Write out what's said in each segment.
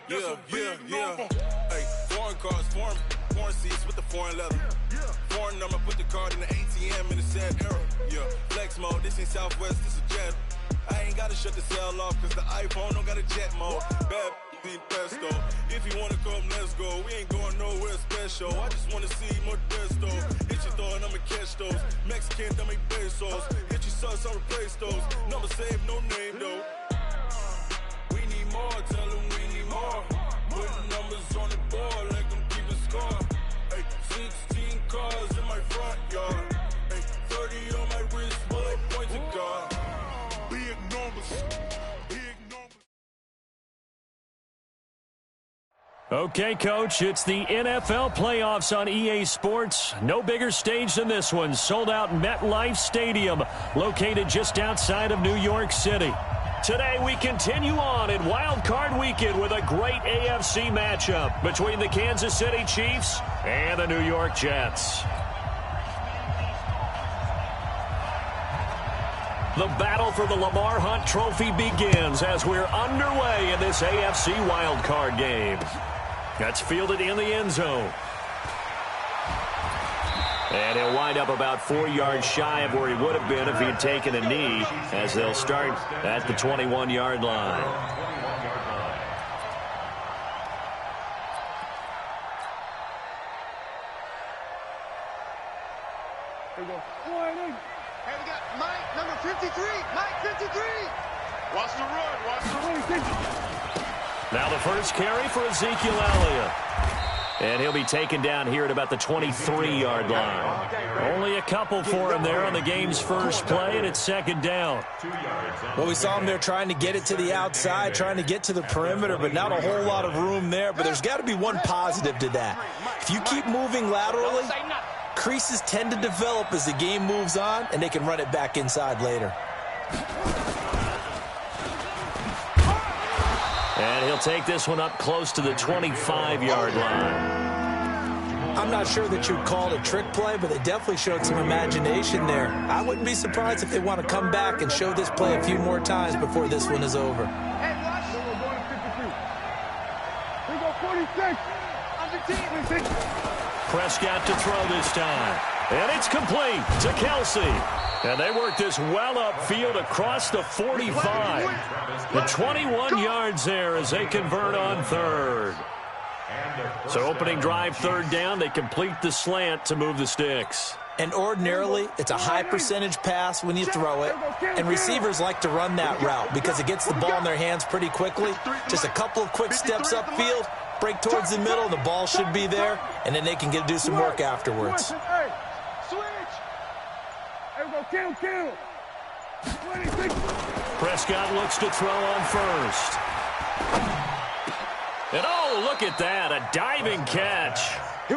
Yeah. Hey, foreign cars, foreign seats with the foreign leather. Foreign number, put the card in the ATM in the sad era. Yeah, flex mode, this ain't Southwest, this is jet. I ain't gotta shut the cell off, cause the iPhone don't got a jet mode. Bad in pesto. If you wanna come, let's go. We ain't going nowhere special. I just wanna see Modesto. Hit your throw and I'ma catch those. Mexican, don't make pesos. Hit your sauce, I'll replace those. Number saved, no name though. We need more, tell them we need more. Putting numbers on the board like I'm keeping score. Hey, 16 cars in my front yard. Hey, 30 on my wrist, while I point to God. Big numbers. Okay, Coach, it's the NFL playoffs on EA Sports. No bigger stage than this one. Sold out MetLife Stadium, located just outside of New York City. Today, we continue on in Wild Card Weekend with a great AFC matchup between the Kansas City Chiefs and the New York Jets. The battle for the Lamar Hunt Trophy begins as we're underway in this AFC Wild Card game. That's fielded in the end zone. And he'll wind up about 4 yards shy of where he would have been if he'd taken a knee, as they'll start at the 21-yard line. Here we go. Hey, we got Mike, number 53. Mike, 53. Watch the run. Watch the run. Now the first carry for Ezekiel Elliott. And he'll be taken down here at about the 23-yard line. Only a couple for him there on the game's first play, and it's second down. Well, we saw him there trying to get it to the outside, trying to get to the perimeter, but not a whole lot of room there. But there's got to be one positive to that. If you keep moving laterally, creases tend to develop as the game moves on, and they can run it back inside later. And he'll take this one up close to the 25-yard line. I'm not sure that you'd call it a trick play, but they definitely showed some imagination there. I wouldn't be surprised if they want to come back and show this play a few more times before this one is over. Hey, watch. We're going to 53. We go 46. Prescott to throw this time. And it's complete to Kelsey. And they work this well upfield across the 45. The 21 yards there as they convert on third. So opening drive, third down, they complete the slant to move the sticks. And ordinarily, it's a high percentage pass when you throw it. And receivers like to run that route because it gets the ball in their hands pretty quickly. Just a couple of quick steps upfield, break towards the middle, the ball should be there, and then they can do some work afterwards. Kill. 26. Prescott looks to throw on first. And oh, look at that, a diving catch.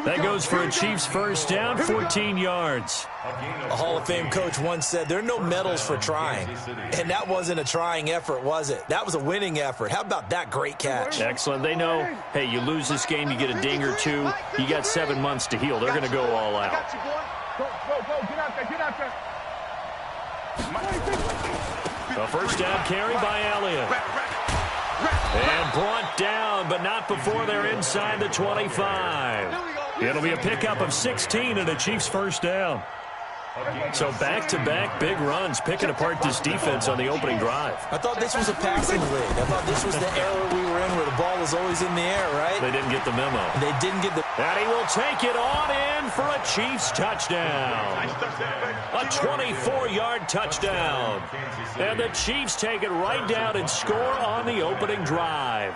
That goes for a Chiefs first down, 14 yards. A Hall of Fame coach once said, there are no medals for trying. And that wasn't a trying effort, was it? That was a winning effort. How about that great catch? Excellent. They know, hey, you lose this game, you get a ding or two. You got 7 months to heal. They're going to go all out. Go. Get out there. A first down carry by Elliott. And brought down, but not before they're inside the 25. It'll be a pickup of 16 and a Chiefs first down. So back-to-back big runs, picking apart this defense on the opening drive. I thought this was a passing league. I thought this was the era we were in where the ball was always in the air, right? They didn't get the memo. They didn't get the... And he will take it on in for a Chiefs touchdown. A 24-yard touchdown. And the Chiefs take it right down and score on the opening drive.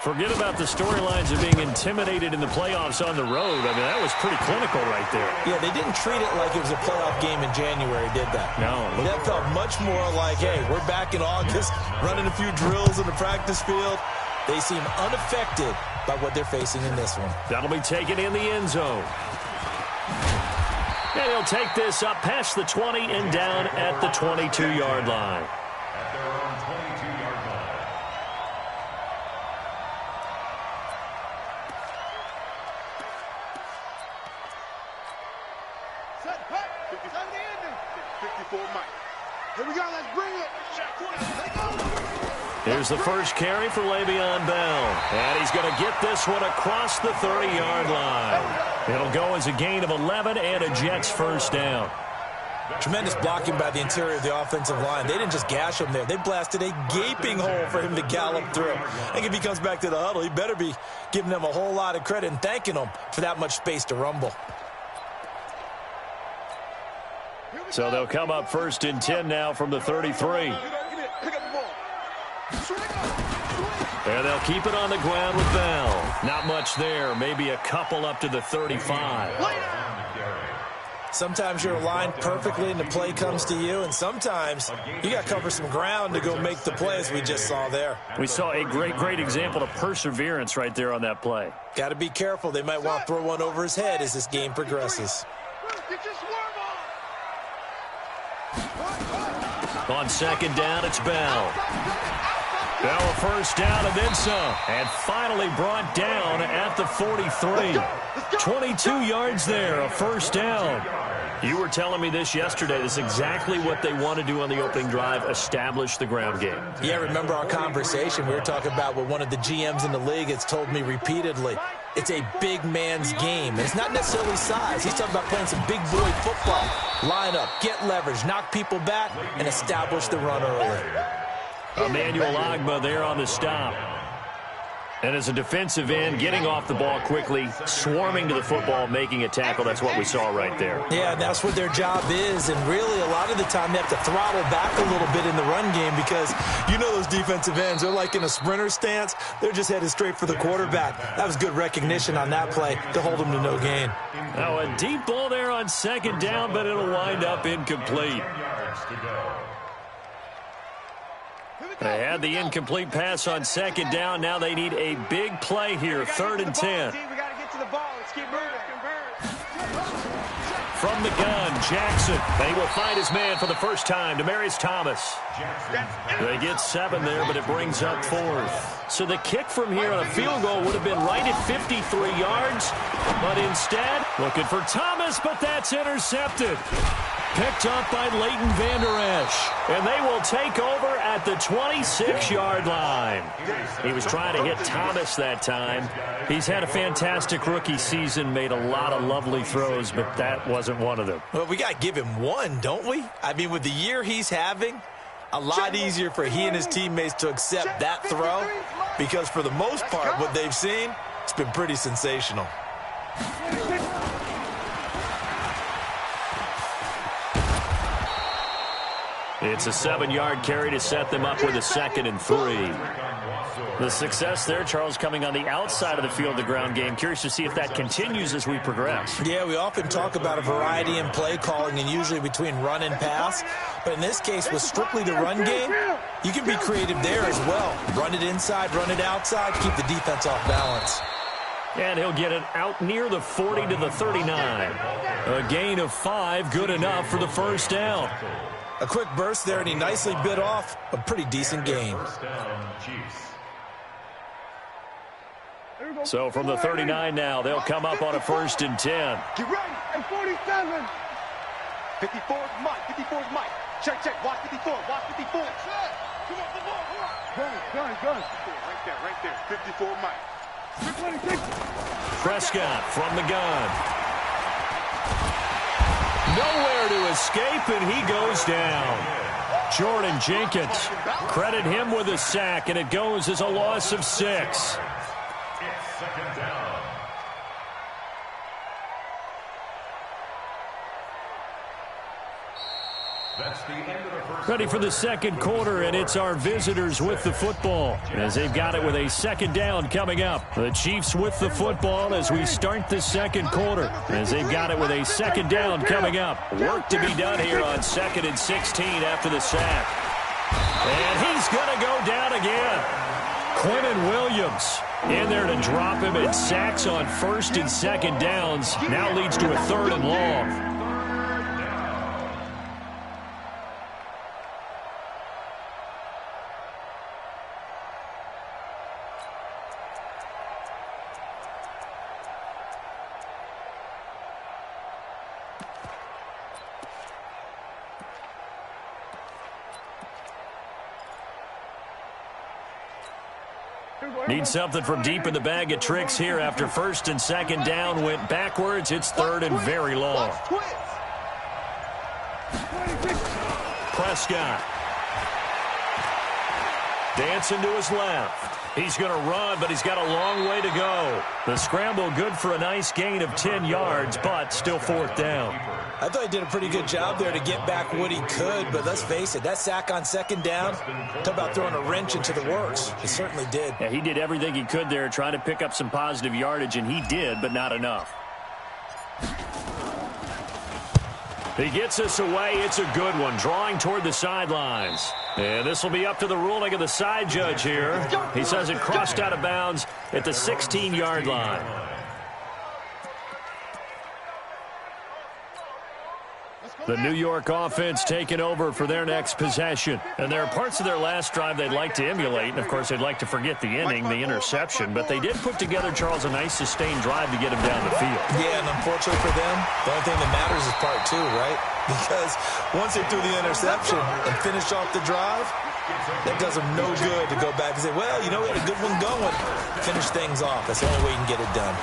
Forget about the storylines of being intimidated in the playoffs on the road. I mean, that was pretty clinical right there. Yeah, they didn't treat it like it was a playoff game in January, did that? No. That felt much more like, hey, we're back in August, running a few drills in the practice field. They seem unaffected by what they're facing in this one. That'll be taken in the end zone. And he'll take this up past the 20 and down at the 22-yard line. Here we go, let's bring it. Here's the first carry for Le'Veon Bell. And he's going to get this one across the 30-yard line. It'll go as a gain of 11 and a Jets first down. Tremendous blocking by the interior of the offensive line. They didn't just gash him there. They blasted a gaping hole for him to gallop through. I think if he comes back to the huddle, he better be giving them a whole lot of credit and thanking them for that much space to rumble. So they'll come up first and 10 now from the 33. And they'll keep it on the ground with Bell. Not much there. Maybe a couple up to the 35. Sometimes you're aligned perfectly and the play comes to you, and sometimes you got to cover some ground to go make the play, as we just saw there. We saw a great example of perseverance right there on that play. Got to be careful. They might want to throw one over his head as this game progresses. On second down, it's Bell. Bell a first down and then some. And finally brought down at the 43. 22 yards there, a first down. You were telling me this yesterday. This is exactly what they want to do on the opening drive, establish the ground game. Yeah, remember our conversation. We were talking about what one of the GMs in the league has told me repeatedly. It's a big man's game. And it's not necessarily size. He's talking about playing some big boy football. Line up, get leverage, knock people back, and establish the run early. Emmanuel Ogbah there on the stop. And as a defensive end, getting off the ball quickly, swarming to the football, making a tackle. That's what we saw right there. Yeah, that's what their job is. And really, a lot of the time, they have to throttle back a little bit in the run game because you know those defensive ends, they're like in a sprinter stance. They're just headed straight for the quarterback. That was good recognition on that play to hold them to no gain. Now, a deep ball there on second down, but it'll wind up incomplete. They had the incomplete pass on second down. Now they need a big play here, 3rd and 10. We got to get to the ball. Let's keep moving. From the gun, Jackson. And he will find his man for the first time, Demaryius Thomas. They get 7 there, but it brings up 4th. So the kick from here on a field goal would have been right at 53 yards. But instead, looking for Thomas, but that's intercepted. Picked up by Leighton Vander Esch. And they will take over at the 26-yard line. He was trying to hit Thomas that time. He's had a fantastic rookie season, made a lot of lovely throws, but that wasn't one of them. Well, we got to give him one, don't we? I mean, with the year he's having, a lot easier for he and his teammates to accept that throw because for the most part, what they've seen, it's been pretty sensational. It's a 7-yard carry to set them up with a 2nd and 3. The success there, Charles, coming on the outside of the field, the ground game. Curious to see if that continues as we progress. Yeah, we often talk about a variety in play calling and usually between run and pass. But in this case, with strictly the run game, you can be creative there as well. Run it inside, run it outside, keep the defense off balance. And he'll get it out near the 40 to the 39. A gain of 5, good enough for the first down. A quick burst there, and he nicely bit off a pretty decent gain. So from the 39 now, they'll come up on a 1st and 10. Get ready. And 47. 54 is Mike. 54 is Mike. Check. Watch 54. Watch 54. Come on, come on. Gun. Right there. 54 Mike. Prescott from the gun. Nowhere to escape, and he goes down. Jordan Jenkins, credit him with a sack, and it goes as a loss of 6. Ready for the second quarter, and it's our visitors with the football as they've got it with a 2nd down coming up. The Chiefs with the football as we start the second quarter as they've got it with a 2nd down coming up. Work to be done here on 2nd and 16 after the sack. And he's going to go down again. Quentin Williams in there to drop him, and sacks on 1st and 2nd downs. Now leads to a 3rd and long. Need something from deep in the bag of tricks here after first and second down went backwards. It's third and very long. Prescott. Dancing to his left. He's going to run, but he's got a long way to go. The scramble good for a nice gain of 10 yards, but still fourth down. I thought he did a pretty good job there to get back what he could, but let's face it, that sack on second down, talk about throwing a wrench into the works. He certainly did. Yeah, he did everything he could there, trying to pick up some positive yardage, and he did, but not enough. He gets us away. It's a good one, drawing toward the sidelines. And this will be up to the ruling of the side judge here. He says it crossed out of bounds at the 16-yard line. The New York offense taking over for their next possession. And there are parts of their last drive they'd like to emulate. And, of course, they'd like to forget the inning, the interception. But they did put together, Charles, a nice sustained drive to get him down the field. Yeah, and unfortunately for them, the only thing that matters is part two, right? Because once they threw the interception and finished off the drive, that does them no good to go back and say, well, you know, we had a good one going. Finish things off. That's the only way you can get it done.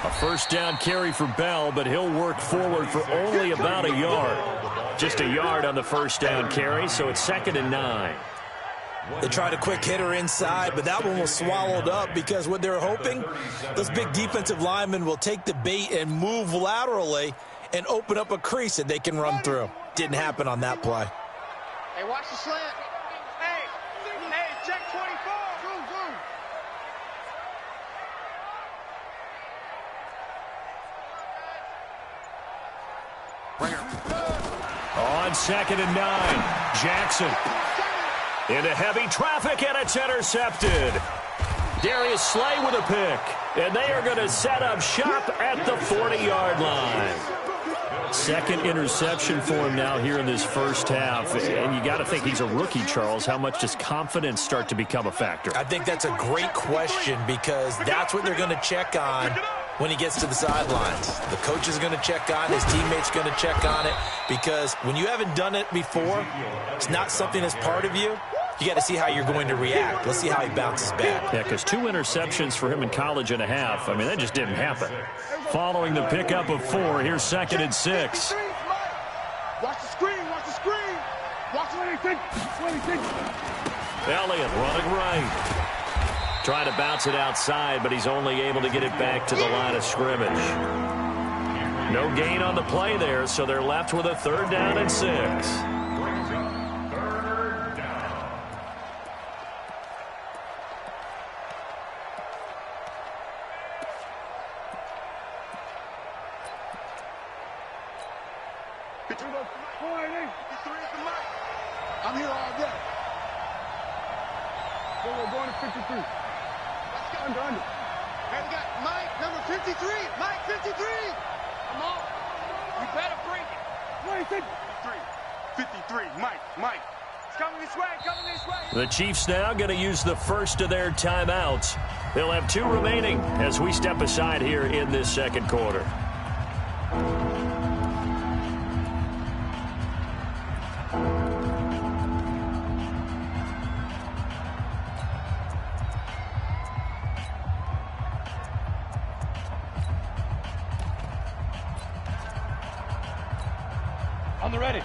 A first down carry for Bell, but he'll work forward for only about a yard. Just a yard on the first down carry, so it's 2nd and 9. They tried a quick hitter inside, but that one was swallowed up because what they're hoping, those big defensive linemen will take the bait and move laterally and open up a crease that they can run through. Didn't happen on that play. Hey, watch the slant. Hey, check 24. Zoom. On 2nd and 9, Jackson into heavy traffic, and it's intercepted. Darius Slay with a pick, and they are going to set up shop at the 40-yard line. Second interception for him now here in this first half, and you got to think he's a rookie, Charles. How much does confidence start to become a factor? I think that's a great question because that's what they're going to check on when he gets to the sidelines. The coach is going to check on it, his teammates going to check on it, because when you haven't done it before, it's not something that's part of you. You got to see how you're going to react. Let's see how he bounces back. Yeah, because 2 interceptions for him in college and a half. I mean, that just didn't happen. Following the pickup of 4, here's 2nd and 6. Watch the screen. Watch what he thinks. Elliott running right. Trying to bounce it outside, but he's only able to get it back to the line of scrimmage. No gain on the play there, so they're left with a 3rd down and 6. I'm here all day. We're going to 53. Let's go. Under. Hey, we got Mike, number 53. Mike, 53. Come on. You better bring it. What do you think? 53. Mike. It's coming this way. The Chiefs now going to use the first of their timeouts. They'll have 2 remaining as we step aside here in this second quarter. On the ready.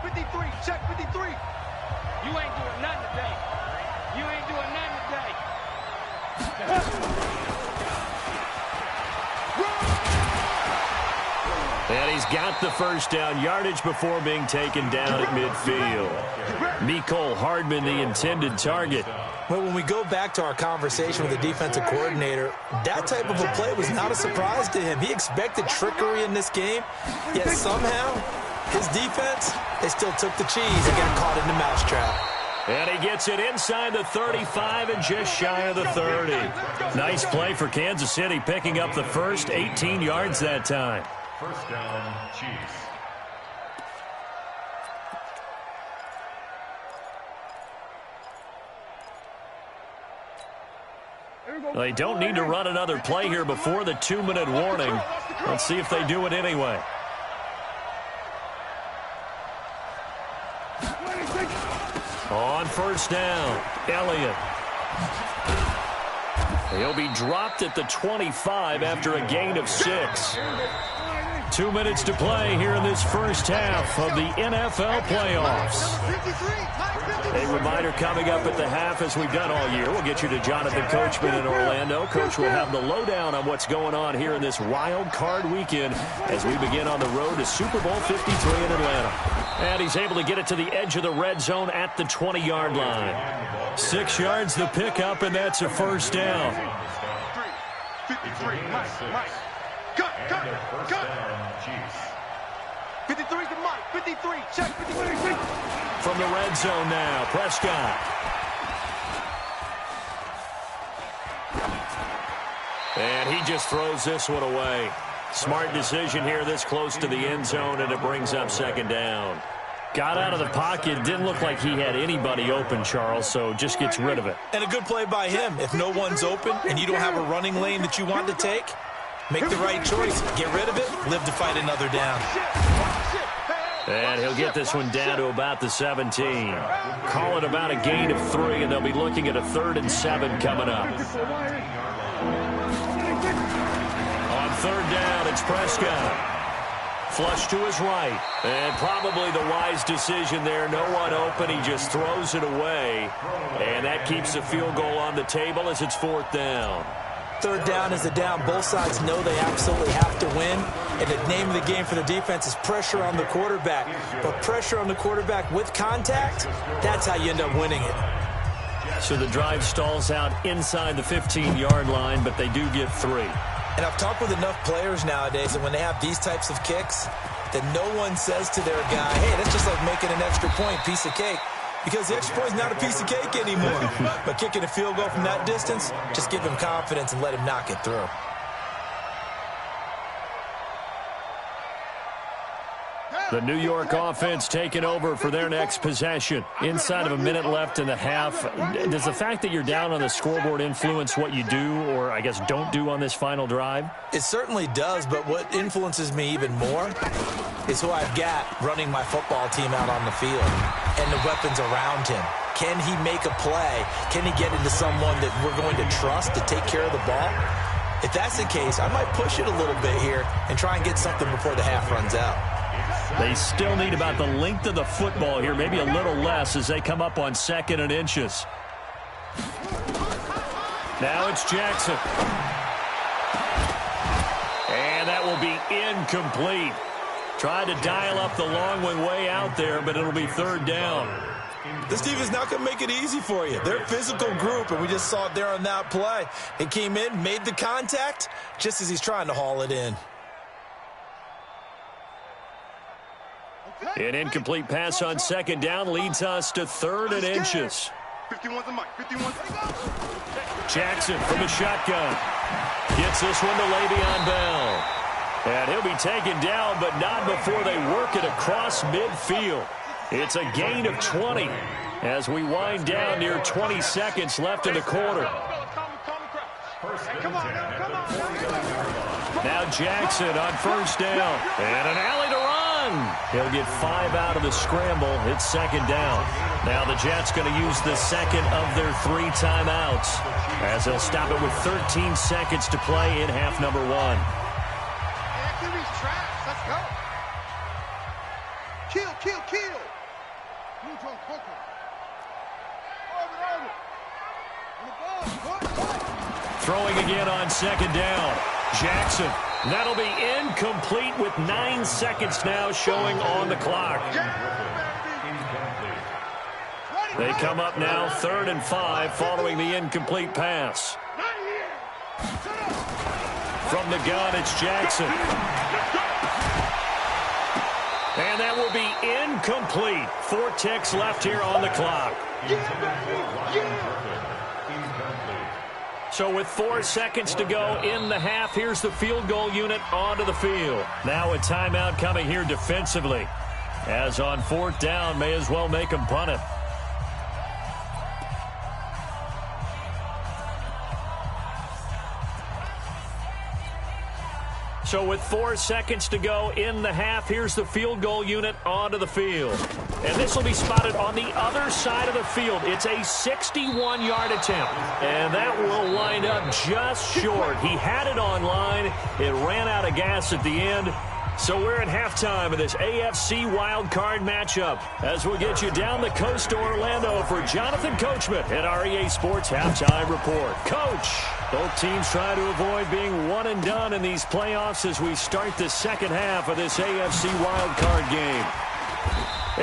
53, check 53. You ain't doing nothing today. And he's got the first down yardage before being taken down at midfield. Mecole Hardman, the intended target. Well, when we go back to our conversation with the defensive coordinator, that type of a play was not a surprise to him. He expected trickery in this game, yet somehow his defense, they still took the cheese and got caught in the mousetrap. And he gets it inside the 35 and just shy of the 30. Nice play for Kansas City, picking up the first 18 yards that time. First down, Chiefs. They don't need to run another play here before the 2-minute warning. Let's see if they do it anyway. On first down, Elliott. He'll be dropped at the 25 after a gain of 6. 2 minutes to play here in this first half of the NFL playoffs. A reminder coming up at the half, as we've done all year. We'll get you to Jonathan Coachman in Orlando. Coach will have the lowdown on what's going on here in this wild card weekend as we begin on the road to Super Bowl 53 in Atlanta. And he's able to get it to the edge of the red zone at the 20-yard line. 6 yards the pickup, and that's a first down. 53, Mike. Cut. 53's the Mike. 53, check. 53. From the red zone now, Prescott. And he just throws this one away. Smart decision here this close to the end zone, and it brings up second down. Got out of the pocket. Didn't look like he had anybody open, Charles, so just gets rid of it. And a good play by him. If no one's open and you don't have a running lane that you want to take, make the right choice. Get rid of it. Live to fight another down. And he'll get this one down to about the 17. Call it about a gain of 3, and they'll be looking at a 3rd and 7 coming up. On 3rd down, it's Prescott. Flush to his right. And probably the wise decision there. No one open. He just throws it away. And that keeps the field goal on the table as it's 4th down. 3rd down is a down. Both sides know they absolutely have to win. And the name of the game for the defense is pressure on the quarterback. But pressure on the quarterback with contact, that's how you end up winning it. So the drive stalls out inside the 15-yard line, but they do get 3. And I've talked with enough players nowadays that when they have these types of kicks, that no one says to their guy, hey, that's just like making an extra point, piece of cake. Because the extra point is not a piece of cake anymore. But kicking a field goal from that distance, just give him confidence and let him knock it through. The New York offense taking over for their next possession. Inside of a minute left in the half. Does the fact that you're down on the scoreboard influence what you do, or I guess don't do on this final drive? It certainly does, but what influences me even more is who I've got running my football team out on the field and the weapons around him. Can he make a play? Can he get into someone that we're going to trust to take care of the ball? If that's the case, I might push it a little bit here and try and get something before the half runs out. They still need about the length of the football here, maybe a little less as they come up on 2nd and inches. Now it's Jackson. And that will be incomplete. Tried to dial up the long one way out there, but it'll be 3rd down. This team is not going to make it easy for you. They're a physical group, and we just saw it there on that play. It came in, made the contact, just as he's trying to haul it in. An incomplete pass on 2nd down leads us to 3rd and inches. 51's the Mike. 51's. Jackson from the shotgun. Gets this one to Le'Veon Bell. And he'll be taken down, but not before they work it across midfield. It's a gain of 20 as we wind down near 20 seconds left in the quarter. Now Jackson on 1st down. And an alley to run. He'll get 5 out of the scramble. It's 2nd down. Now the Jets going to use the 2nd of their 3 timeouts as they'll stop it with 13 seconds to play in half number 1. Let's go. Kill. Throwing again on 2nd down. Jackson. That'll be incomplete with 9 seconds now showing on the clock. They come up now 3rd and 5 following the incomplete pass. From the gun, it's Jackson. And that will be incomplete. 4 ticks left here on the clock. So with 4 seconds to go in the half, here's the field goal unit onto the field. Now a timeout coming here defensively. As on 4th down, may as well make them punt it. So with 4 seconds to go in the half, here's the field goal unit onto the field. And this will be spotted on the other side of the field. It's a 61-yard attempt. And that will line up just short. He had it on line. It ran out of gas at the end. So we're at halftime of this AFC wildcard matchup as we'll get you down the coast to Orlando for Jonathan Coachman at our EA Sports Halftime Report. Coach, both teams try to avoid being one and done in these playoffs as we start the second half of this AFC wildcard game.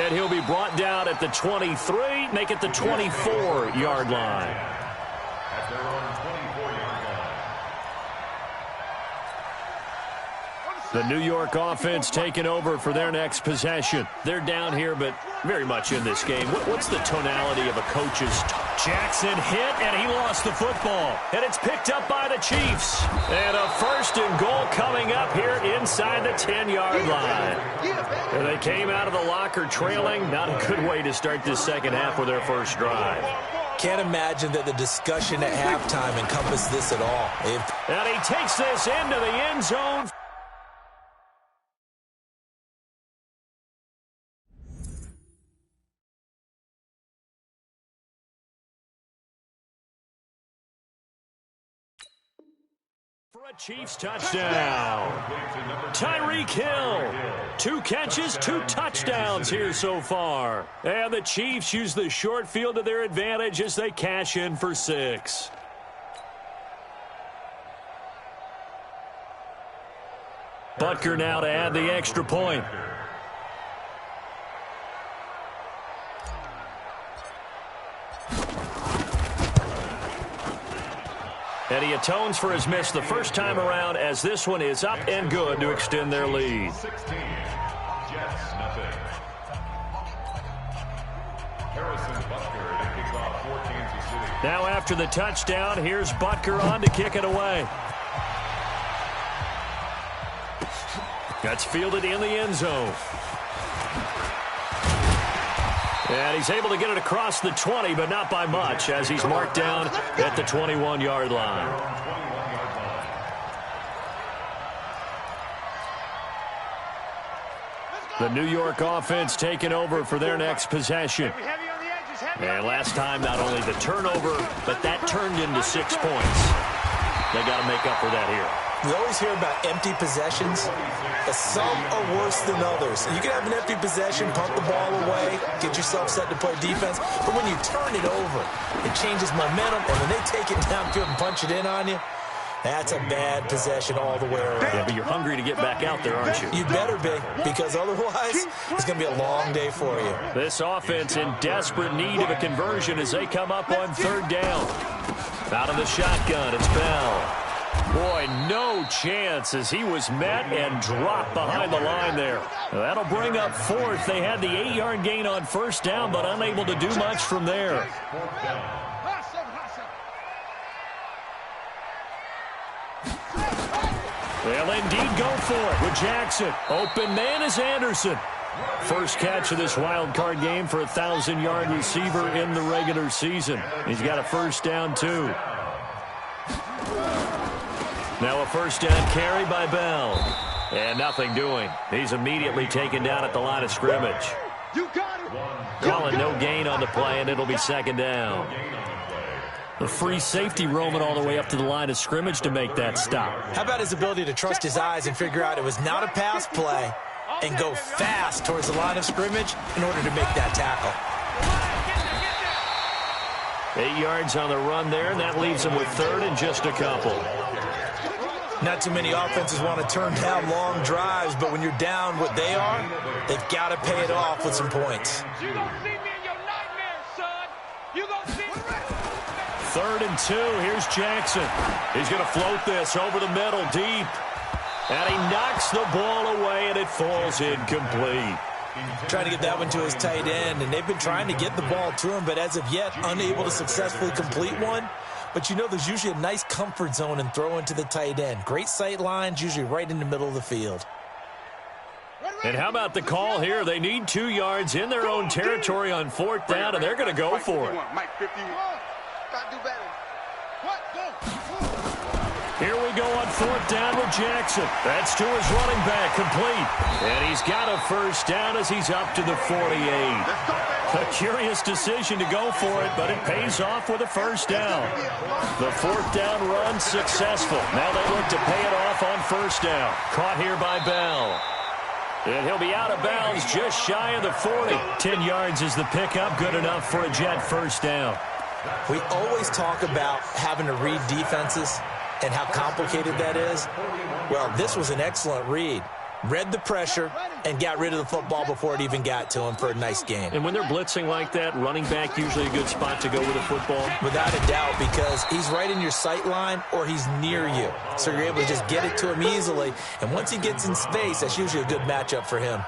And he'll be brought down at the 23, make it the 24-yard line. At their own 24-yard line. The New York offense taking over for their next possession. They're down here, but very much in this game. What's the tonality of a coach's talk? Jackson hit, and he lost the football. And it's picked up by the Chiefs. And a 1st and goal coming up here inside the 10-yard line. And they came out of the locker trailing. Not a good way to start this second half with their first drive. Can't imagine that the discussion at halftime encompassed this at all. And he takes this into the end zone. For a Chiefs touchdown. Tyreek Hill. 2 catches, 2 touchdowns here so far. And the Chiefs use the short field to their advantage as they cash in for 6. Butker now to add the extra point. And he atones for his miss the first time around as this one is up and good to extend their lead. 16. Jets, nothing. Harrison Butker to kick off for Kansas City. Now after the touchdown, here's Butker on to kick it away. That's fielded in the end zone. And he's able to get it across the 20, but not by much, as he's marked down at the 21-yard line. The New York offense taking over for their next possession. And last time, not only the turnover, but that turned into 6 points. They got to make up for that here. We always hear about empty possessions, but some are worse than others. You can have an empty possession, pump the ball away, get yourself set to play defense, but when you turn it over, it changes momentum, and when they take it downfield and punch it in on you, that's a bad possession all the way around. Yeah, but you're hungry to get back out there, aren't you? You better be, because otherwise, it's going to be a long day for you. This offense in desperate need of a conversion as they come up on 3rd down. Out of the shotgun, it's Bell. Boy, no chance as he was met and dropped behind the line there. That'll bring up 4th. They had the 8-yard gain on 1st down, but unable to do much from there. They'll indeed go for it with Jackson. Open man is Anderson. First catch of this wild card game for a 1,000-yard receiver in the regular season. He's got a 1st down, too. Now a 1st down carry by Bell. And nothing doing. He's immediately taken down at the line of scrimmage. Calling no gain on the play, and it'll be 2nd down. The free safety roaming all the way up to the line of scrimmage to make that stop. How about his ability to trust his eyes and figure out it was not a pass play and go fast towards the line of scrimmage in order to make that tackle. 8 yards on the run there, and that leaves him with 3rd and just a couple. Not too many offenses want to turn down long drives, but when you're down what they are, they've got to pay it off with some points. You gonna see me in your nightmares, son. You gonna see me. 3rd and 2. Here's Jackson. He's going to float this over the middle deep. And he knocks the ball away, and it falls incomplete. Trying to get that one to his tight end, and they've been trying to get the ball to him, but as of yet, unable to successfully complete one. But you know there's usually a nice comfort zone in throwing to the tight end. Great sight lines, usually right in the middle of the field. And how about the call here? They need 2 yards in their own territory on 4th down, and they're going to go for it. Here we go on 4th down with Jackson. That's to his running back, complete. And he's got a first down as he's up to the 48. A curious decision to go for it, but it pays off with a first down. The 4th down run successful. Now they look to pay it off on first down. Caught here by Bell. And he'll be out of bounds just shy of the 40. 10 yards is the pickup, good enough for a Jet first down. We always talk about having to read defenses and how complicated that is. Well, this was an excellent read. Read the pressure and got rid of the football before it even got to him for a nice game. And when they're blitzing like that, running back usually a good spot to go with a football? Without a doubt, because he's right in your sight line or he's near you. So you're able to just get it to him easily. And once he gets in space, that's usually a good matchup for him.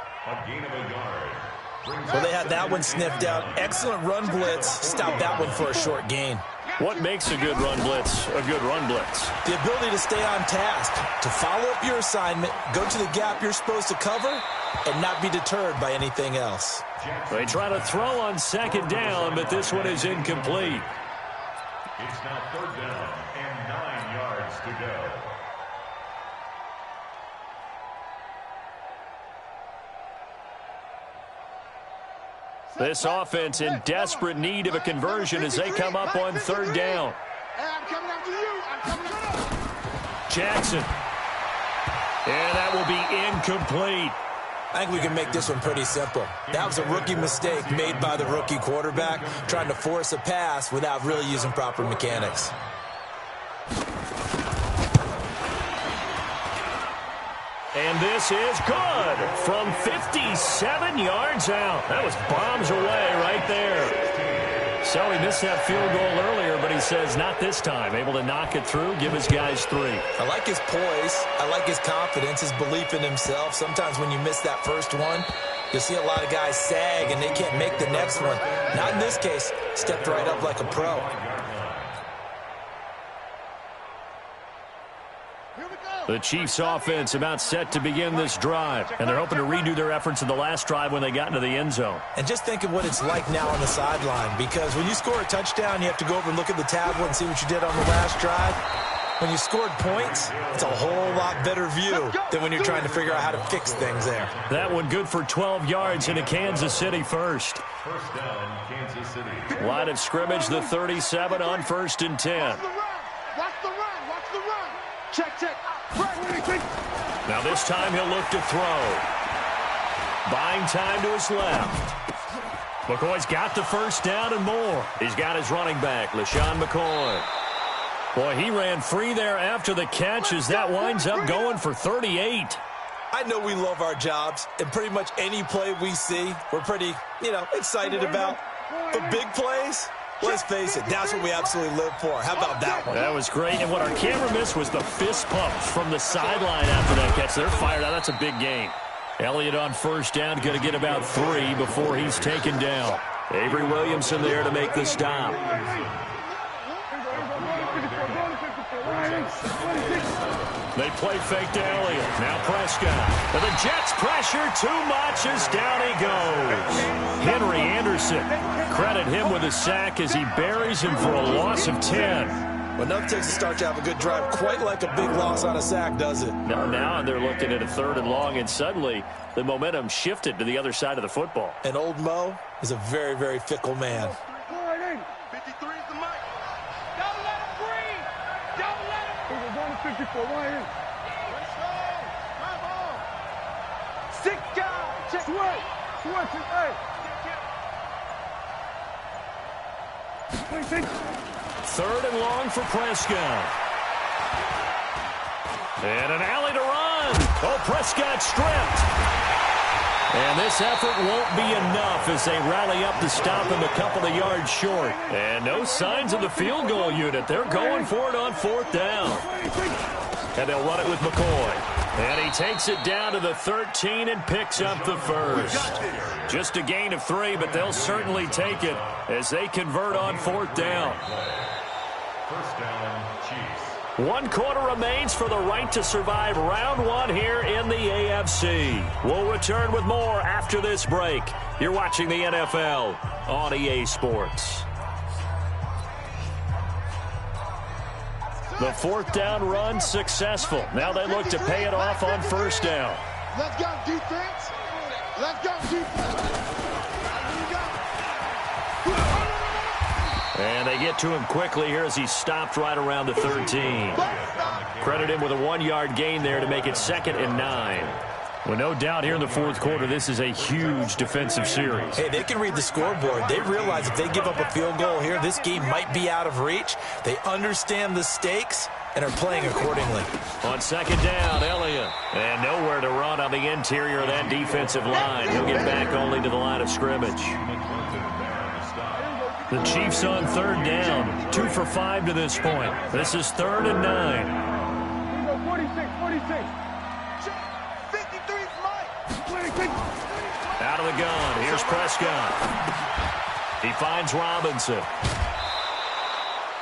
Well, they had that one sniffed out. Excellent run blitz. Stopped that one for a short gain. What makes a good run blitz a good run blitz? The ability to stay on task, to follow up your assignment, go to the gap you're supposed to cover, and not be deterred by anything else. They try to throw on 2nd down, but this one is incomplete. It's now 3rd down and 9 yards to go. This offense in desperate need of a conversion as they come up on 3rd down. Jackson. And that will be incomplete. I think we can make this one pretty simple. That was a rookie mistake made by the rookie quarterback, trying to force a pass without really using proper mechanics. And this is good from 57 yards out. That was bombs away right there. So he missed that field goal earlier, but he says not this time. Able to knock it through, give his guys 3. I like his poise. I like his confidence, his belief in himself. Sometimes when you miss that first one, you'll see a lot of guys sag and they can't make the next one. Not in this case. Stepped right up like a pro. The Chiefs offense about set to begin this drive, and they're hoping to redo their efforts in the last drive when they got into the end zone. And just think of what it's like now on the sideline, because when you score a touchdown, you have to go over and look at the tablet and see what you did on the last drive. When you scored points, it's a whole lot better view than when you're trying to figure out how to fix things there. That one good for 12 yards into Kansas City first. First down, Kansas City. Line of scrimmage, the 37 on 1st and 10. Watch the run. Check. Now this time he'll look to throw. Buying time to his left. McCoy's got the first down and more. He's got his running back, LaShawn McCoy. Boy, he ran free there after the catch as that winds up going for 38. I know we love our jobs, and pretty much any play we see, we're pretty, excited about. But big plays, let's face it, that's what we absolutely live for. How about that one? That was great, and what our camera missed was the fist pumps from the sideline after that catch. They're fired out. That's a big game. Elliott on first down, going to get about 3 before he's taken down. Avery Williamson there to make the stop. They play fake to Elliott. Now Prescott. And the Jets pressure too much as down he goes. Henry Anderson. Credit him with a sack as he buries him for a loss of 10. Well, nothing takes a start to have a good drive quite like a big loss on a sack, does it? Now they're looking at a 3rd and long, and suddenly the momentum shifted to the other side of the football. And old Mo is a very, very fickle man. 53 is the mic. Don't let him breathe. Don't let him. We're going to 54. Right here. Let's go. My ball. 6 guys. Check. Switch. Hey. 3rd and long for Prescott. And an alley to run. Oh, Prescott stripped. And this effort won't be enough as they rally up to stop him a couple of yards short. And no signs of the field goal unit. They're going for it on 4th down. And they'll run it with McCoy. And he takes it down to the 13 and picks up the first. Just a gain of 3, but they'll certainly take it as they convert on 4th down. First down, Chiefs. 1 quarter remains for the right to survive round 1 here in the AFC. We'll return with more after this break. You're watching the NFL on EA Sports. The fourth down run successful. Now they look to pay it off on first down. Let's go, defense. Let's go, defense. And they get to him quickly here as he stopped right around the 13. Credit him with a 1-yard gain there to make it 2nd and 9. Well, no doubt here in the fourth quarter, this is a huge defensive series. Hey, they can read the scoreboard. They realize if they give up a field goal here, this game might be out of reach. They understand the stakes and are playing accordingly. On 2nd down, Elliott. And nowhere to run on the interior of that defensive line. He'll get back only to the line of scrimmage. The Chiefs on 3rd down. 2 for 5 to this point. This is 3rd and 9. 46. Out of the gun. Here's Prescott. He finds Robinson.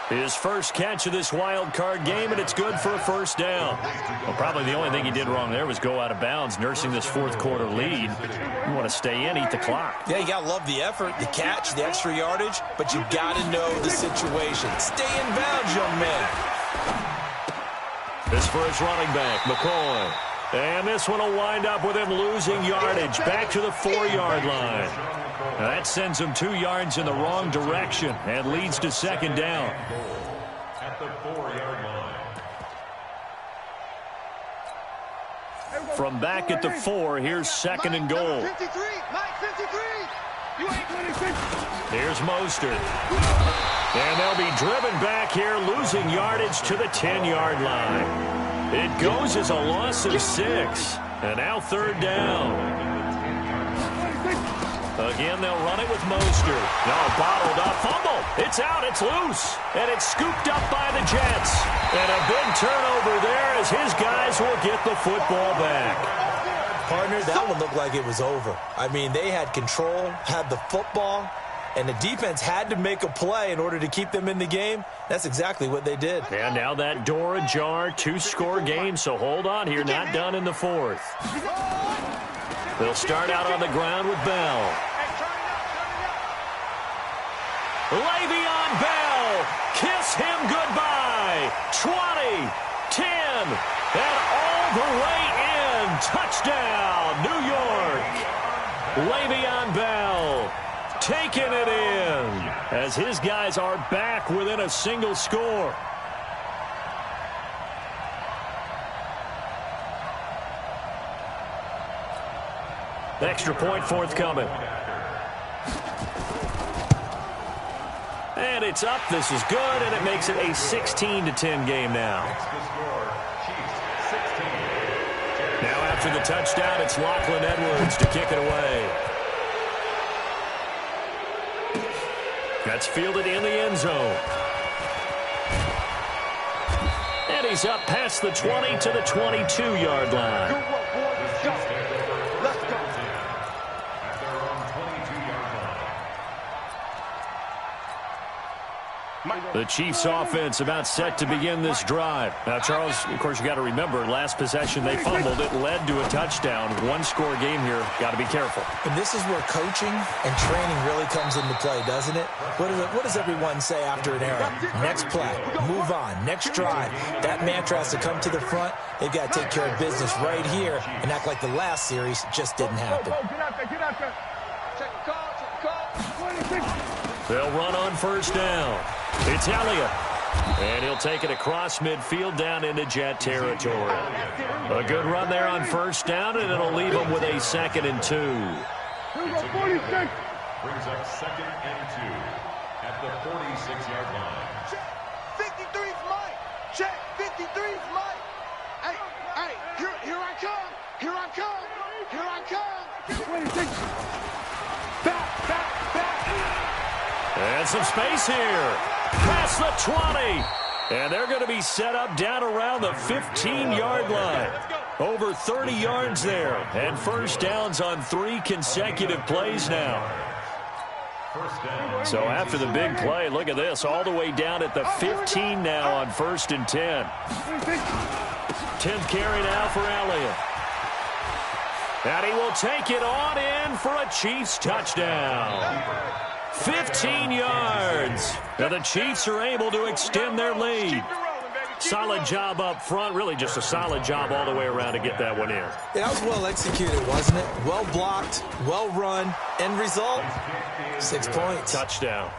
His first catch of this wild card game, and it's good for a first down. Well, probably the only thing he did wrong there was go out of bounds, nursing this fourth quarter lead. You want to stay in, eat the clock. Yeah, you got to love the effort, the catch, the extra yardage, but you got to know the situation. Stay in bounds, young man. This for his running back, McCoy. And this one will wind up with him losing yardage back to the 4-yard line. Now that sends him 2 yards in the wrong direction and leads to 2nd down. At the 4-yard line. From back at the 4, here's 2nd and goal. 53, Mike 53. You ain't 26. Here's Mostert. And they'll be driven back here, losing yardage to the 10-yard line. It goes as a loss of 6. And now 3rd down. Again, they'll run it with Mostert. No, bottled up. Fumble. It's out. It's loose. And it's scooped up by the Jets. And a big turnover there as his guys will get the football back. Partner, that one looked like it was over. I mean, they had control, had the football, and the defense had to make a play in order to keep them in the game. That's exactly what they did. And now that door ajar, 2-score game, so hold on here, not done in the 4th. They'll start out on the ground with Bell. Le'Veon Bell, kiss him goodbye. 20, 10, and all the way in. Touchdown, New York. Le'Veon Bell taking it in as his guys are back within a single score. Extra point forthcoming. And it's up. This is good, and it makes it a 16-10 game now. Now after the touchdown, it's Lachlan Edwards to kick it away. That's fielded in the end zone. And he's up past the 20 to the 22-yard line. Good work, boys. Go. Let's go. At their own 22-yard line. The Chiefs offense about set to begin this drive. Now, Charles, of course, you got to remember, last possession they fumbled. It led to a touchdown. 1-score game here. Got to be careful. And this is where coaching and training really comes into play, doesn't it? What does everyone say after an error? Next play, move on, next drive. That mantra has to come to the front. They've got to take care of business right here and act like the last series just didn't happen. Get out there. Check the call. 26. They'll run on first down. It's Elliott. And he'll take it across midfield down into Jet territory. A good run there on first down, and it'll leave them with a 2nd and 2. Brings up 2nd and 2 at the 46-yard line. Check. 53's Mike. Check. 53's Mike. Hey, here I come. Here I come. 26. Back. And some space here. Past the 20. And they're going to be set up down around the 15-yard line. Over 30 yards there. And first downs on 3 consecutive plays now. So after the big play, look at this. All the way down at the 15 now on 1st and 10. 10th carry now for Elliott. And he will take it on in for a Chiefs touchdown. 15 yards. Now the Chiefs are able to extend their lead. Solid job up front. Really just a solid job all the way around to get that one in. That was well executed, wasn't it? Well blocked, well run. End result, 6 points. Touchdown.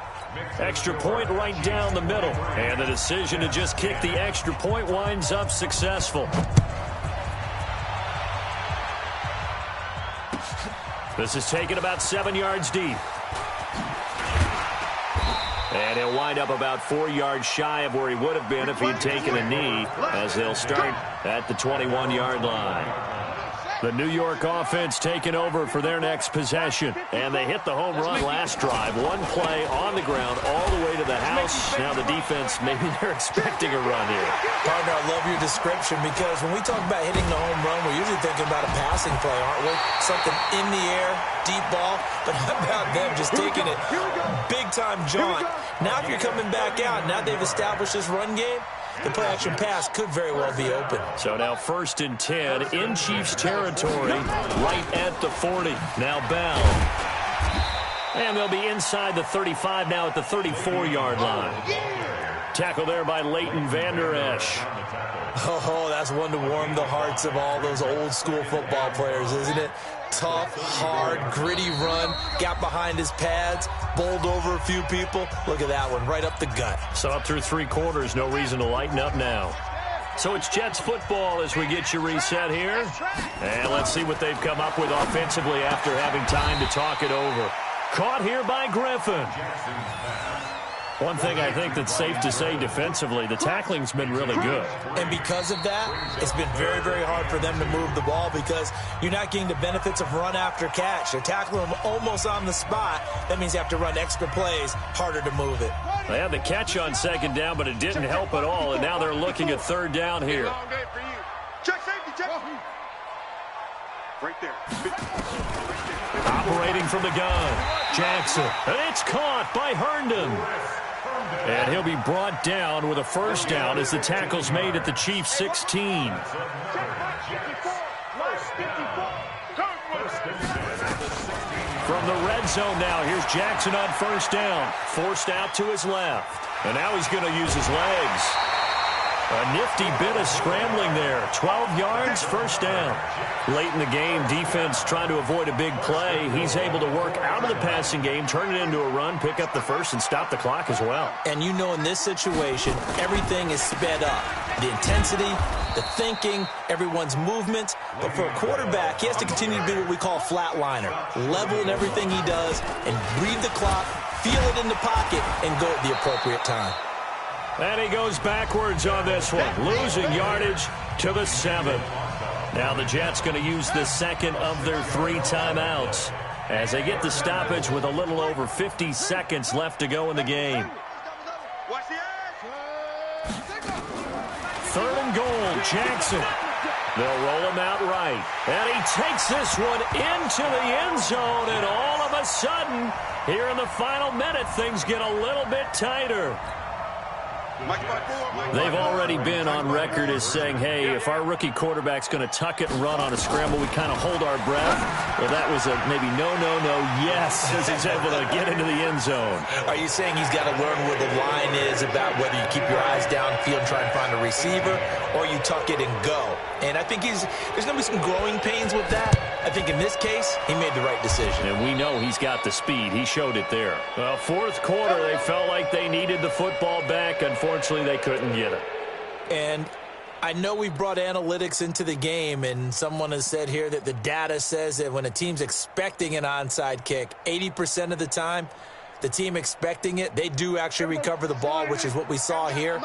Extra point right down the middle. And the decision to just kick the extra point winds up successful. This is taken about 7 yards deep. And he'll wind up about 4 yards shy of where he would have been if he'd taken a knee, as they'll start at the 21-yard line. The New York offense taking over for their next possession. And they hit the home run last drive. One play on the ground all the way to the house. Now the defense, maybe they're expecting a run here. Partner, I love your description, because when we talk about hitting the home run, we're usually thinking about a passing play, aren't we? Something in the air, deep ball. But how about them just taking it big-time jaunt? Now if you're coming back out, now they've established this run game, the play-action pass could very well be open. So now 1st and 10 in Chiefs territory, right at the 40. Now Bell. And they'll be inside the 35 now at the 34-yard line. Tackle there by Leighton Vander Esch. Oh, that's one to warm the hearts of all those old-school football players, isn't it? Tough, hard, gritty run. Got behind his pads, bowled over a few people. Look at that one, right up the gut. So up through 3 quarters, no reason to lighten up now. So it's Jets football as we get you reset here. And let's see what they've come up with offensively after having time to talk it over. Caught here by Griffin. One thing I think that's safe to say defensively, the tackling's been really good. And because of that, it's been very, very hard for them to move the ball, because you're not getting the benefits of run after catch. They're tackling them almost on the spot. That means you have to run extra plays, harder to move it. They had the catch on 2nd down, but it didn't help at all, and now they're looking at 3rd down here. Check safety, check. Right there. Operating from the gun, Jackson, and it's caught by Herndon. And he'll be brought down with a 1st down as the tackle's made at the Chiefs' 16. From the red zone now, here's Jackson on 1st down. Forced out to his left. And now he's going to use his legs. A nifty bit of scrambling there. 12 yards, 1st down. Late in the game, defense trying to avoid a big play. He's able to work out of the passing game, turn it into a run, pick up the 1st, and stop the clock as well. And you know, in this situation, everything is sped up. The intensity, the thinking, everyone's movement. But for a quarterback, he has to continue to be what we call a flatliner. Level in everything he does and read the clock, feel it in the pocket, and go at the appropriate time. And he goes backwards on this one, losing yardage to the 7. Now the Jets going to use the 2nd of their 3 timeouts as they get the stoppage with a little over 50 seconds left to go in the game. 3rd and goal, Jackson. They'll roll him out right. And he takes this one into the end zone, and all of a sudden, here in the final minute, things get a little bit tighter. They've already been on record as saying, hey, if our rookie quarterback's going to tuck it and run on a scramble, we kind of hold our breath. Well, that was a maybe no, yes, as he's able to get into the end zone. Are you saying he's got to learn where the line is about whether you keep your eyes downfield and try and find a receiver, or you tuck it and go? And I think there's going to be some growing pains with that. I think in this case, he made the right decision. And we know he's got the speed. He showed it there. Well, 4th quarter, they felt like they needed the football back. Unfortunately, they couldn't get it. And I know we brought analytics into the game, and someone has said here that the data says that when a team's expecting an onside kick, 80% of the time, the team expecting it, they do actually recover the ball, which is what we saw here.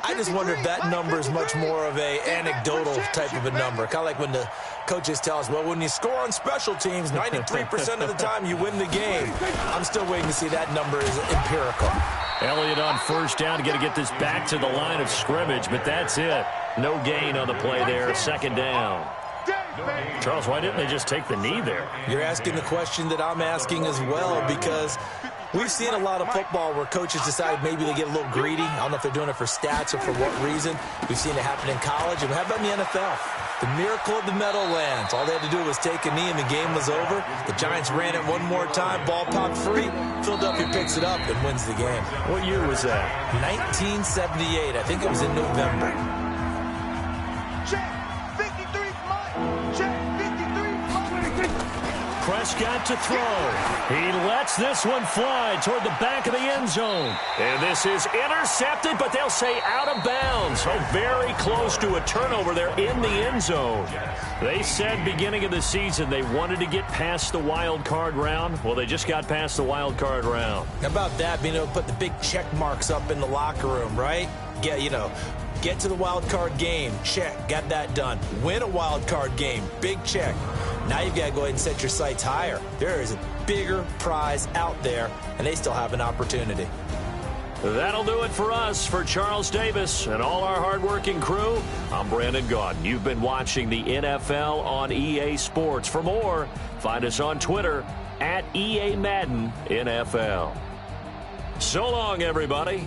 I just wonder if that number is much more of a anecdotal type of a number. Kind of like when the coaches tell us, well, when you score on special teams, 93% of the time you win the game. I'm still waiting to see that number is empirical. Elliott on 1st down, got to get this back to the line of scrimmage, but that's it. No gain on the play there, 2nd down. Charles, why didn't they just take the knee there? You're asking the question that I'm asking as well, because we've seen a lot of football where coaches decide maybe they get a little greedy. I don't know if they're doing it for stats or for what reason. We've seen it happen in college. And how about in the NFL? The miracle of the Meadowlands. All they had to do was take a knee and the game was over. The Giants ran it one more time. Ball popped free. Philadelphia picks it up and wins the game. What year was that? 1978. I think it was in November. Check. 53 Mike. Check. 53 Mike. Prescott to throw. He lets this one fly toward the back of the end zone. And this is intercepted, but they'll say out of bounds. So very close to a turnover there in the end zone. They said beginning of the season they wanted to get past the wild card round. Well, they just got past the wild card round. How about that, being able to put the big check marks up in the locker room, right? Get to the wild card game. Check. Got that done. Win a wild card game. Big check. Now you've got to go ahead and set your sights higher. There is a bigger prize out there, and they still have an opportunity. That'll do it for us. For Charles Davis and all our hardworking crew, I'm Brandon Gaudin. You've been watching the NFL on EA Sports. For more, find us on Twitter @EA Madden NFL. So long, everybody.